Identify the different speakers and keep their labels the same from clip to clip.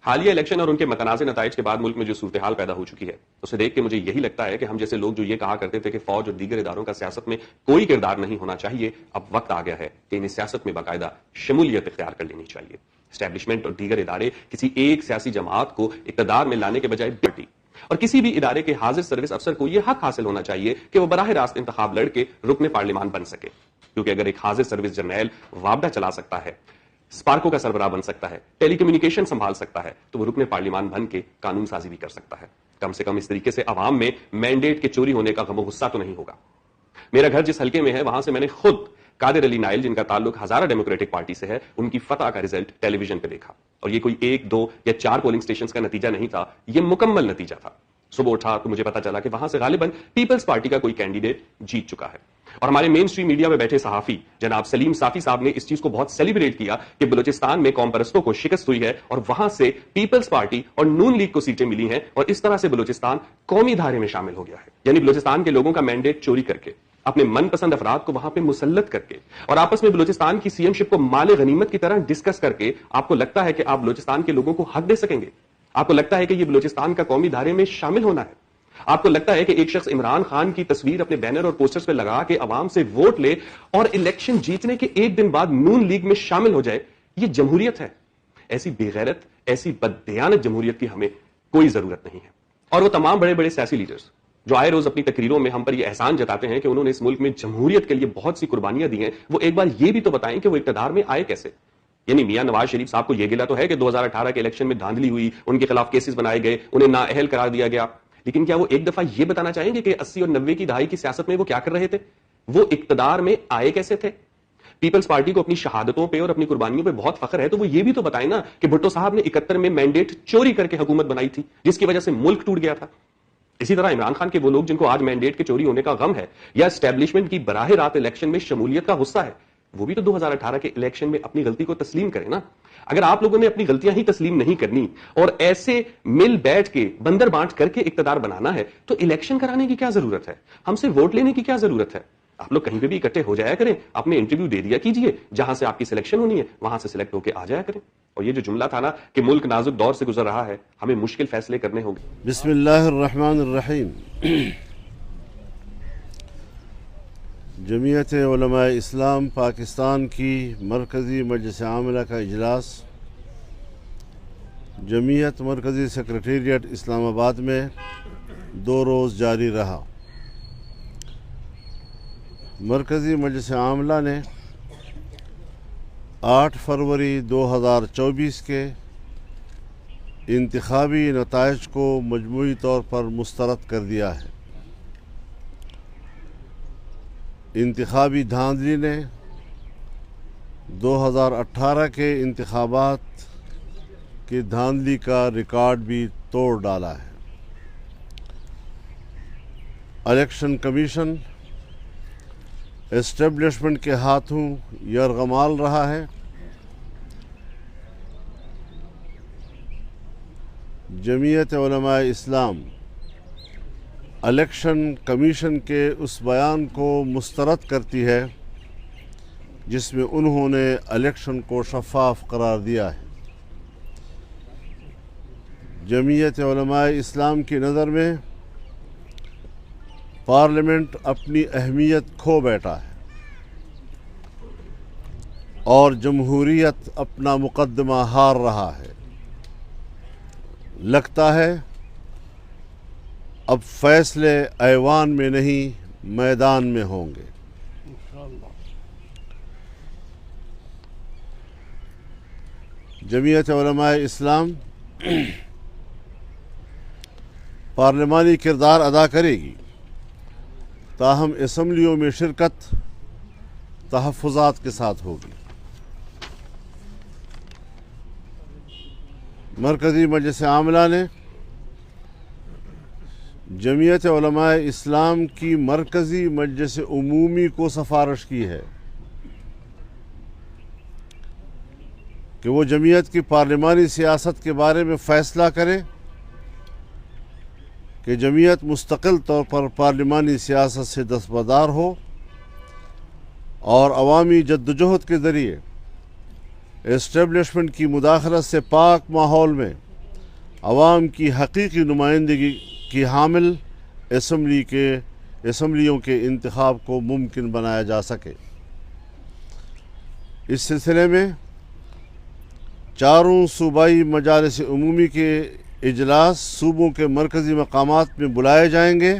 Speaker 1: حالیہ الیکشن اور ان کے متنازع نتائج کے بعد ملک میں جو صورتحال پیدا ہو چکی ہے اسے دیکھ کے مجھے یہی لگتا ہے کہ ہم جیسے لوگ جو یہ کہا کرتے تھے کہ فوج اور دیگر اداروں کا سیاست میں کوئی کردار نہیں ہونا چاہیے، اب وقت آ گیا ہے کہ انہیں سیاست میں باقاعدہ شمولیت اختیار کر لینی چاہیے۔ اسٹیبلشمنٹ اور دیگر ادارے کسی ایک سیاسی جماعت کو اقتدار میں لانے کے بجائے پارٹی اور کسی بھی ادارے کے حاضر سروس افسر کو یہ حق حاصل ہونا چاہیے کہ وہ براہ راست انتخاب لڑ کے رکن پارلیمان بن سکے، کیونکہ اگر ایک حاضر سروس جرنیل وابڈہ چلا سکتا ہے، اسپارکو کا سربراہ بن سکتا ہے، ٹیلی کمیونیکیشن سنبھال سکتا ہے، تو وہ رکن پارلیمان بن کے قانون سازی بھی کر سکتا ہے۔ کم سے کم اس طریقے سے عوام میں مینڈیٹ کے چوری ہونے کا غم و غصہ تو نہیں ہوگا۔ میرا گھر جس حلقے میں ہے وہاں سے میں نے خود قادر علی نائل، جن کا تعلق ہزارہ ڈیموکریٹک پارٹی سے ہے، ان کی فتح کا رزلٹ ٹیلی ویژن پہ دیکھا، اور یہ کوئی 1، 2 یا 4 پولنگ سٹیشنز کا نتیجہ نہیں تھا، یہ مکمل نتیجہ تھا۔ صبح اٹھا تو مجھے پتا چلا کہ وہاں سے غالباً پیپلز پارٹی کا کوئی کینڈیڈیٹ جیت چکا ہے، اور ہمارے مین سٹریم میڈیا میں بیٹھے صحافی جناب سلیم صافی صاحب نے اس چیز کو بہت سیلیبریٹ کیا کہ بلوچستان میں قوم پرستوں کو شکست ہوئی ہے اور وہاں سے پیپلز پارٹی اور نون لیگ کو سیٹیں ملی ہیں، اور اس طرح سے بلوچستان قومی دھارے میں شامل ہو گیا ہے۔ یعنی بلوچستان کے لوگوں کا مینڈیٹ چوری کر کے، اپنے من پسند افراد کو وہاں پہ مسلط کر کے، اور آپس میں بلوچستان کی سی ایم شپ کو مال غنیمت کی طرح ڈسکس کر کے، آپ کو لگتا ہے کہ آپ بلوچستان کے لوگوں کو حق دے سکیں گے؟ آپ کو لگتا ہے کہ یہ بلوچستان کا قومی دھارے میں شامل ہونا ہے؟ آپ کو لگتا ہے کہ ایک شخص عمران خان کی تصویر اپنے بینر اور پوسٹرز پہ لگا کے عوام سے ووٹ لے اور الیکشن جیتنے کے 1 دن بعد نون لیگ میں شامل ہو جائے، یہ جمہوریت ہے؟ ایسی بے غیرت، ایسی بددیانت جمہوریت کی ہمیں کوئی ضرورت نہیں ہے۔ اور وہ تمام بڑے بڑے سیاسی لیڈرز جو آئے روز اپنی تقریروں میں ہم پر یہ احسان جتاتے ہیں کہ انہوں نے اس ملک میں جمہوریت کے لیے بہت سی قربانیاں دی ہیں، وہ ایک بار یہ بھی تو بتائیں کہ وہ اقتدار میں آئے کیسے؟ یعنی میاں نواز شریف صاحب کو یہ گلہ تو ہے کہ 2018 کے الیکشن میں دھاندلی ہوئی، ان کے خلاف کیسز بنائے گئے، انہیں نااہل قرار دیا گیا، لیکن کیا وہ ایک دفعہ یہ بتانا چاہیں گے کہ 80 اور 90 کی دہائی کی سیاست میں وہ کیا کر رہے تھے؟ وہ اقتدار میں آئے کیسے تھے؟ پیپلز پارٹی کو اپنی شہادتوں پہ اور اپنی قربانیوں پہ بہت فخر ہے، تو وہ یہ بھی تو بتائیں نا کہ بھٹو صاحب نے 71 میں مینڈیٹ چوری کر کے حکومت بنائی تھی، جس کی وجہ سے ملک ٹوٹ گیا تھا۔ اسی طرح عمران خان کے وہ لوگ جن کو آج مینڈیٹ کے چوری ہونے کا غم ہے یا اسٹیبلشمنٹ کی براہ راست الیکشن میں شمولیت کا غصہ ہے، وہ بھی تو 2018 کے الیکشن میں اپنی غلطی کو تسلیم کریں نا۔ اگر آپ لوگوں نے اپنی غلطیاں ہی تسلیم نہیں کرنی اور ایسے مل بیٹھ کے بندر بانٹ کر کے اقتدار بنانا ہے، تو الیکشن کرانے کی کیا ضرورت ہے؟ ہم سے ووٹ لینے کی کیا ضرورت ہے؟ آپ لوگ کہیں پہ بھی اکٹھے ہو جایا کریں، اپنے انٹرویو دے دیا کیجئے، جہاں سے آپ کی سلیکشن ہونی ہے وہاں سے سلیکٹ ہو کے آ جایا کریں۔ اور یہ جو جملہ تھا نا کہ ملک نازک دور سے گزر رہا ہے، ہمیں مشکل فیصلے کرنے ہوں گے۔
Speaker 2: بسم اللہ الرحمن الرحیم۔ جمعیت علماء اسلام پاکستان کی مرکزی مجلس عاملہ کا اجلاس جمعیت مرکزی سیکریٹریٹ اسلام آباد میں 2 روز جاری رہا۔ مرکزی مجلس عاملہ نے 8 فروری 2024 کے انتخابی نتائج کو مجموعی طور پر مسترد کر دیا ہے۔ انتخابی دھاندلی نے 2018 کے انتخابات کی دھاندلی کا ریکارڈ بھی توڑ ڈالا ہے۔ الیکشن کمیشن اسٹیبلشمنٹ کے ہاتھوں یرغمال رہا ہے۔ جمعیت علماء اسلام الیکشن کمیشن کے اس بیان کو مسترد کرتی ہے جس میں انہوں نے الیکشن کو شفاف قرار دیا ہے۔ جمعیت علماء اسلام کی نظر میں پارلیمنٹ اپنی اہمیت کھو بیٹھا ہے اور جمہوریت اپنا مقدمہ ہار رہا ہے۔ لگتا ہے اب فیصلے ایوان میں نہیں میدان میں ہوں گے۔ جمعیت علماء اسلام پارلیمانی کردار ادا کرے گی، تاہم اسمبلیوں میں شرکت تحفظات کے ساتھ ہوگی۔ مرکزی مجلس عاملہ نے جمعیت علماء اسلام کی مرکزی مجلس عمومی کو سفارش کی ہے کہ وہ جمعیت کی پارلیمانی سیاست کے بارے میں فیصلہ کرے کہ جمعیت مستقل طور پر پارلیمانی سیاست سے دستبردار ہو اور عوامی جدوجہد کے ذریعے اسٹیبلشمنٹ کی مداخلت سے پاک ماحول میں عوام کی حقیقی نمائندگی کی حامل اسمبلیوں کے انتخاب کو ممکن بنایا جا سکے۔ اس سلسلے میں چاروں صوبائی مجالس عمومی کے اجلاس صوبوں کے مرکزی مقامات میں بلائے جائیں گے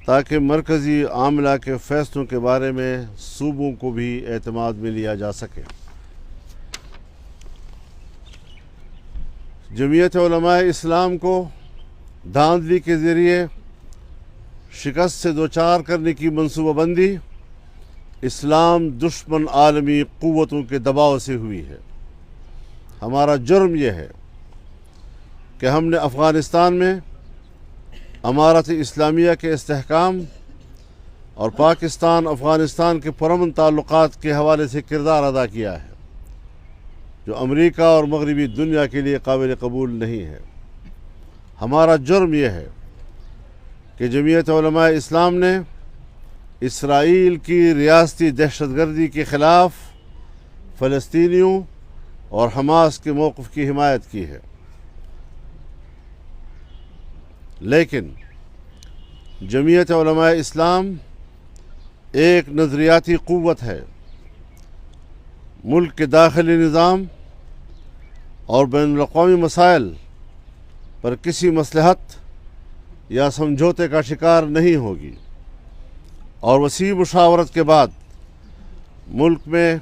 Speaker 2: تاکہ مرکزی عاملہ کے فیصلوں کے بارے میں صوبوں کو بھی اعتماد میں لیا جا سکے۔ جمعیت علماء اسلام کو دھاندلی کے ذریعے شکست سے دوچار کرنے کی منصوبہ بندی اسلام دشمن عالمی قوتوں کے دباؤ سے ہوئی ہے۔ ہمارا جرم یہ ہے کہ ہم نے افغانستان میں امارت اسلامیہ کے استحکام اور پاکستان افغانستان کے پرامن تعلقات کے حوالے سے کردار ادا کیا ہے جو امریکہ اور مغربی دنیا کے لیے قابل قبول نہیں ہے۔ ہمارا جرم یہ ہے کہ جمعیت علماء اسلام نے اسرائیل کی ریاستی دہشت گردی کے خلاف فلسطینیوں اور حماس کے موقف کی حمایت کی ہے، لیکن جمعیت علماء اسلام ایک نظریاتی قوت ہے۔ ملک کے داخلی نظام اور بین الاقوامی مسائل پر کسی مصلحت یا سمجھوتے کا شکار نہیں ہوگی اور وسیع مشاورت کے بعد ملک میں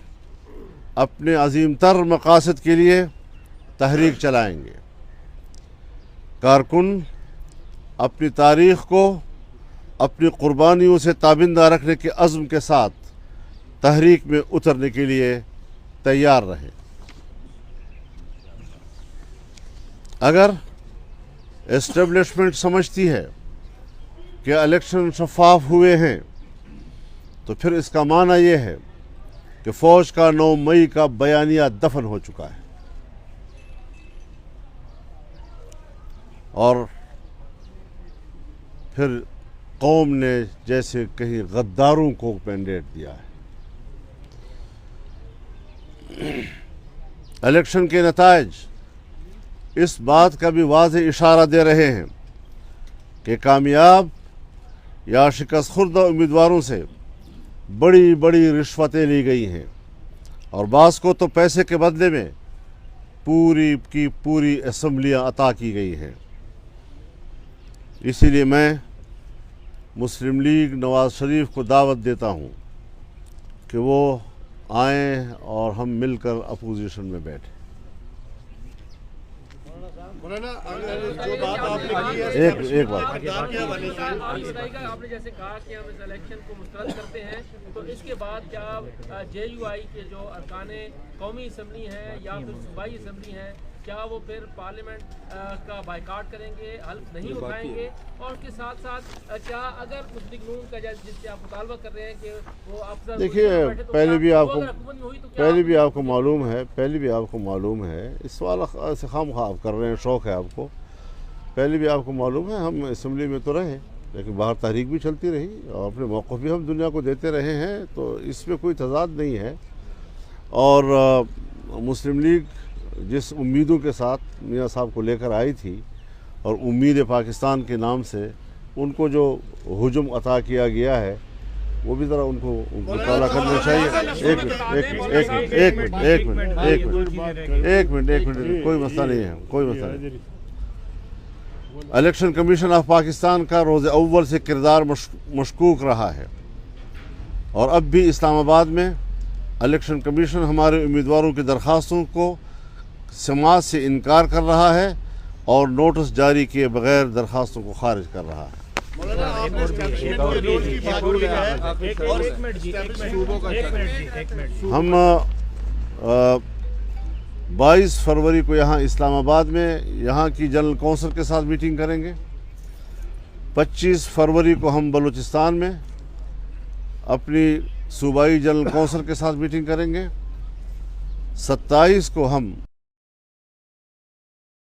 Speaker 2: اپنے عظیم تر مقاصد کے لیے تحریک چلائیں گے۔ کارکن اپنی تاریخ کو اپنی قربانیوں سے تابندہ رکھنے کے عزم کے ساتھ تحریک میں اترنے کے لیے تیار رہیں۔ اگر اسٹیبلشمنٹ سمجھتی ہے کہ الیکشن شفاف ہوئے ہیں تو پھر اس کا معنی یہ ہے کہ فوج کا 9 مئی کا بیانیہ دفن ہو چکا ہے اور پھر قوم نے جیسے کہیں غداروں کو مینڈیٹ دیا ہے۔ الیکشن کے نتائج اس بات کا بھی واضح اشارہ دے رہے ہیں کہ کامیاب یا شکست خوردہ امیدواروں سے بڑی بڑی رشوتیں لی گئی ہیں اور بعض کو تو پیسے کے بدلے میں پوری کی پوری اسمبلیاں عطا کی گئی ہیں۔ اسی لیے میں مسلم لیگ نواز شریف کو دعوت دیتا ہوں کہ وہ آئیں اور ہم مل کر اپوزیشن میں بیٹھیں۔ ایک بات
Speaker 3: آپ نے جیسے کہا کہ ہم اس الیکشن کو مسترد کرتے ہیں، تو اس کے بعد کیا جے یو آئی کے جو ارکان قومی اسمبلی ہیں یا پھر صوبائی اسمبلی ہیں، کیا وہ پھر پارلیمنٹ کا بائیکاٹ کریں گے، حلف نہیں اٹھائیں گے؟ اور اس کے ساتھ ساتھ کیا اگر مسلم نون کا جس سے آپ مطالبہ کر رہے ہیں کہ وہ افسر
Speaker 2: دیکھیے پہلے بھی آپ کو معلوم ہے اس سوال سے خام خواہ کر رہے ہیں، شوق ہے آپ کو، پہلے بھی آپ کو معلوم ہے ہم اسمبلی میں تو رہے لیکن باہر تحریک بھی چلتی رہی اور اپنے موقف بھی ہم دنیا کو دیتے رہے ہیں، تو اس میں کوئی تضاد نہیں ہے۔ اور مسلم لیگ جس امیدوں کے ساتھ میاں صاحب کو لے کر آئی تھی اور امید پاکستان کے نام سے ان کو جو ہجوم عطا کیا گیا ہے وہ بھی ذرا ان کو مطالعہ کرنا چاہیے۔ ایک منٹ کوئی مسئلہ نہیں ہے، الیکشن کمیشن آف پاکستان کا روز اول سے کردار مشکوک رہا ہے اور اب بھی اسلام آباد میں الیکشن کمیشن ہمارے امیدواروں کی درخواستوں کو سماعت سے انکار کر رہا ہے اور نوٹس جاری کیے بغیر درخواستوں کو خارج کر رہا ہے۔ ہم 22 فروری کو یہاں اسلام آباد میں یہاں کی جنرل کونسل کے ساتھ میٹنگ کریں گے، 25 فروری کو ہم بلوچستان میں اپنی صوبائی جنرل کونسل کے ساتھ میٹنگ کریں گے، 27 کو ہم